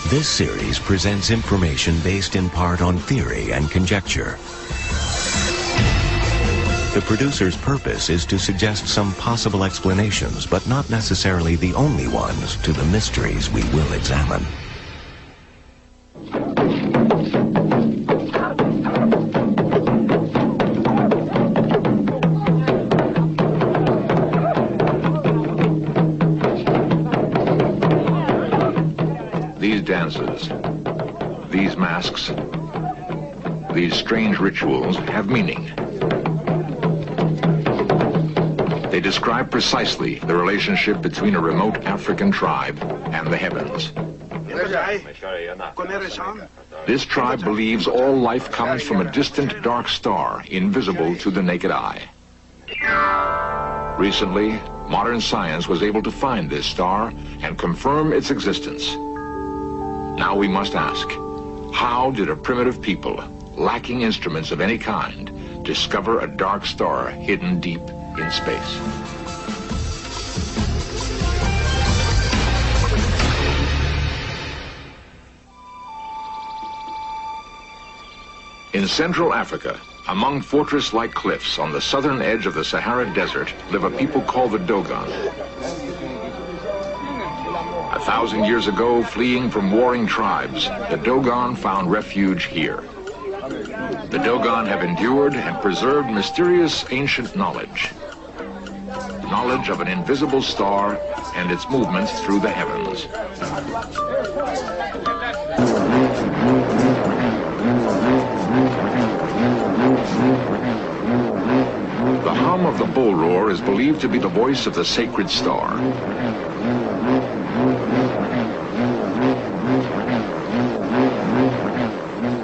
This series presents information based in part on theory and conjecture. The producer's purpose is to suggest some possible explanations, but not necessarily the only ones, to the mysteries we will examine. These dances, these masks, these strange rituals have meaning. They describe precisely the relationship between a remote African tribe and the heavens. This tribe believes all life comes from a distant dark star, invisible to the naked eye. Recently, modern science was able to find this star and confirm its existence. Now we must ask, how did a primitive people, lacking instruments of any kind, discover a dark star hidden deep in space? In Central Africa, among fortress-like cliffs on the southern edge of the Sahara Desert, live a people called the Dogon. 1,000 years ago, fleeing from warring tribes, the Dogon found refuge here. The Dogon have endured and preserved mysterious ancient knowledge. Knowledge of an invisible star and its movements through the heavens. The hum of the bull roar is believed to be the voice of the sacred star.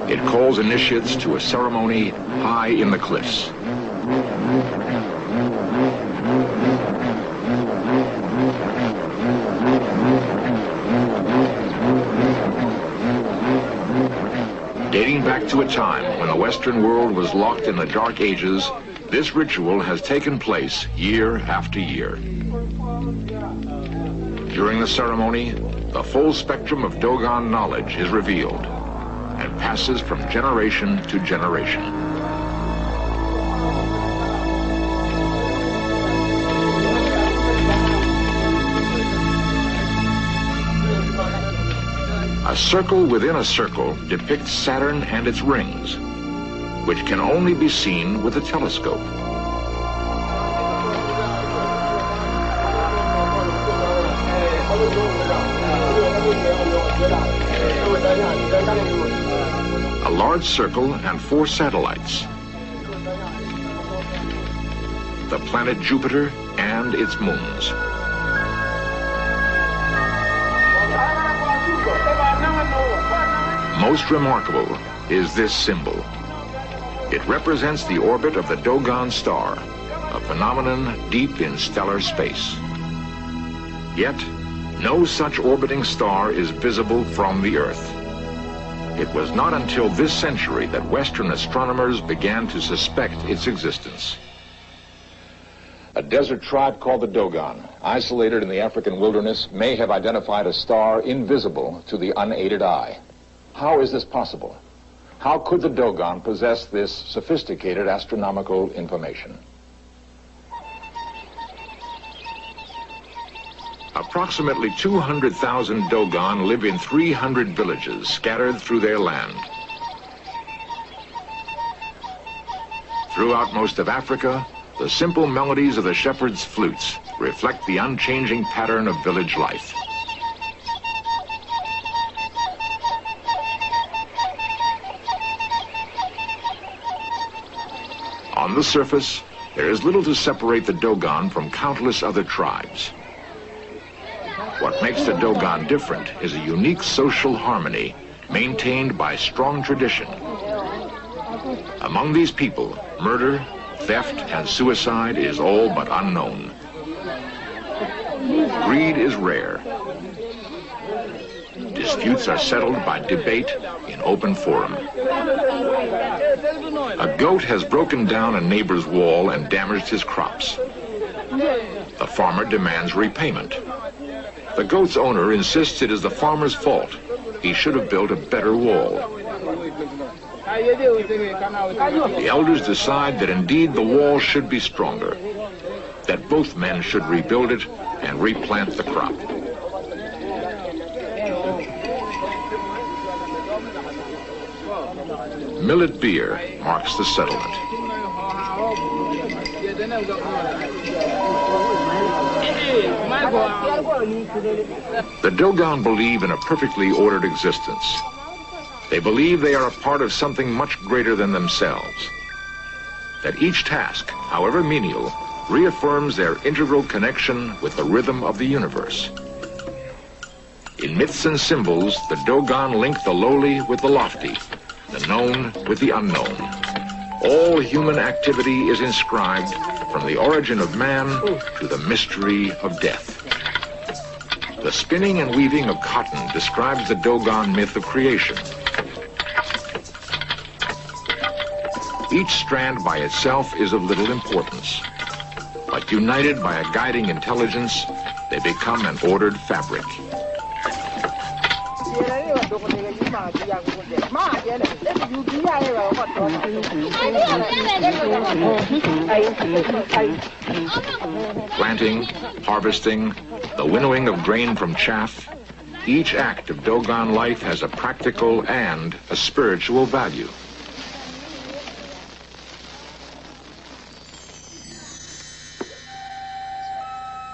It calls initiates to a ceremony high in the cliffs. Dating back to a time when the Western world was locked in the Dark Ages, this ritual has taken place year after year. During the ceremony, the full spectrum of Dogon knowledge is revealed and passes from generation to generation. A circle within a circle depicts Saturn and its rings, which can only be seen with a telescope. A large circle and 4 satellites. The planet Jupiter and its moons. Most remarkable is this symbol. It represents the orbit of the Dogon star, a phenomenon deep in stellar space. Yet, no such orbiting star is visible from the Earth. It was not until this century that Western astronomers began to suspect its existence. A desert tribe called the Dogon, isolated in the African wilderness, may have identified a star invisible to the unaided eye. How is this possible? How could the Dogon possess this sophisticated astronomical information? Approximately 200,000 Dogon live in 300 villages scattered through their land. Throughout most of Africa, the simple melodies of the shepherds' flutes reflect the unchanging pattern of village life. On the surface, there is little to separate the Dogon from countless other tribes. What makes the Dogon different is a unique social harmony maintained by strong tradition. Among these people, murder, theft, and suicide is all but unknown. Greed is rare. Disputes are settled by debate in open forum. A goat has broken down a neighbor's wall and damaged his crops. The farmer demands repayment. The goat's owner insists it is the farmer's fault he should have built a better wall. The elders decide that indeed the wall should be stronger, that both men should rebuild it and replant the crop. Millet beer marks the settlement. The Dogon believe in a perfectly ordered existence. They believe they are a part of something much greater than themselves. That each task, however menial, reaffirms their integral connection with the rhythm of the universe. In myths and symbols, the Dogon link the lowly with the lofty, the known with the unknown. All human activity is inscribed from the origin of man to the mystery of death. The spinning and weaving of cotton describes the Dogon myth of creation. Each strand by itself is of little importance, but united by a guiding intelligence, they become an ordered fabric. Planting, harvesting, the winnowing of grain from chaff, each act of Dogon life has a practical and a spiritual value.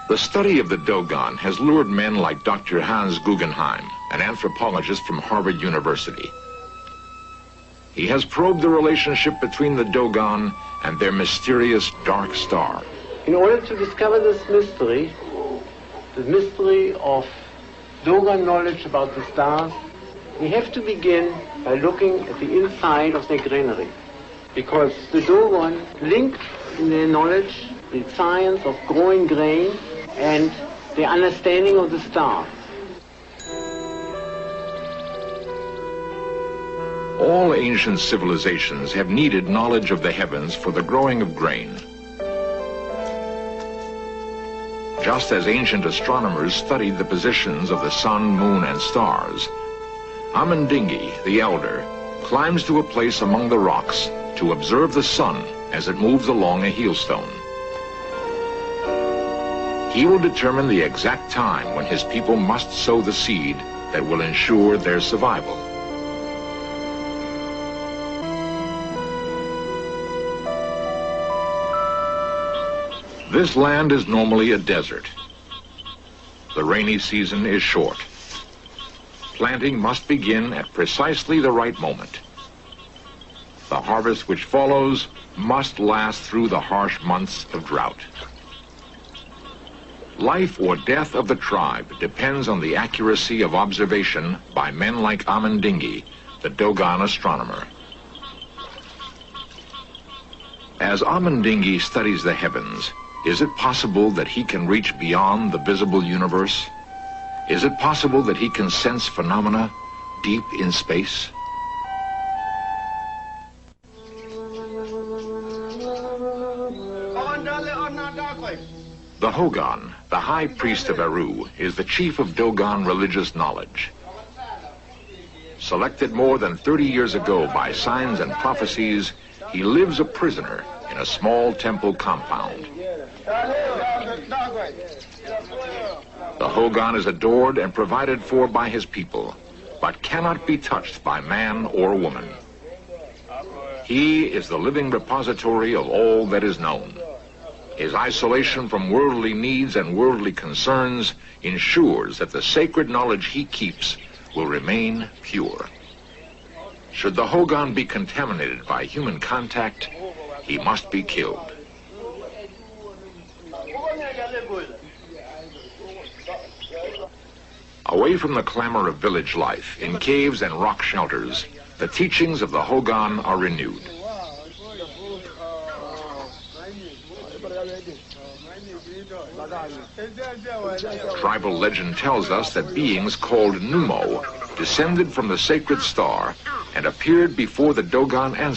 The study of the Dogon has lured men like Dr. Hans Guggenheim, an anthropologist from Harvard University. He has probed the relationship between the Dogon and their mysterious dark star. In order to discover this mystery, the mystery of Dogon knowledge about the stars, we have to begin by looking at the inside of their granary. Because the Dogon link in their knowledge the science of growing grain and the understanding of the stars. All ancient civilizations have needed knowledge of the heavens for the growing of grain. Just as ancient astronomers studied the positions of the sun, moon, and stars, Amandingi, the elder, climbs to a place among the rocks to observe the sun as it moves along a heelstone. He will determine the exact time when his people must sow the seed that will ensure their survival. This land is normally a desert. The rainy season is short. Planting must begin at precisely the right moment. The harvest which follows must last through the harsh months of drought. Life or death of the tribe depends on the accuracy of observation by men like Amandingi, the Dogon astronomer. As Amandingi studies the heavens, is it possible that he can reach beyond the visible universe? Is it possible that he can sense phenomena deep in space? The Hogan, the high priest of Eru, is the chief of Dogon religious knowledge. Selected more than 30 years ago by signs and prophecies, he lives a prisoner in a small temple compound. The Hogan is adored and provided for by his people, but cannot be touched by man or woman. He is the living repository of all that is known. His isolation from worldly needs and worldly concerns ensures that the sacred knowledge he keeps will remain pure. Should the Hogan be contaminated by human contact, he must be killed. Away from the clamor of village life, in caves and rock shelters, the teachings of the Hogan are renewed. Tribal legend tells us that beings called Numo descended from the sacred star and appeared before the Dogon ancestors.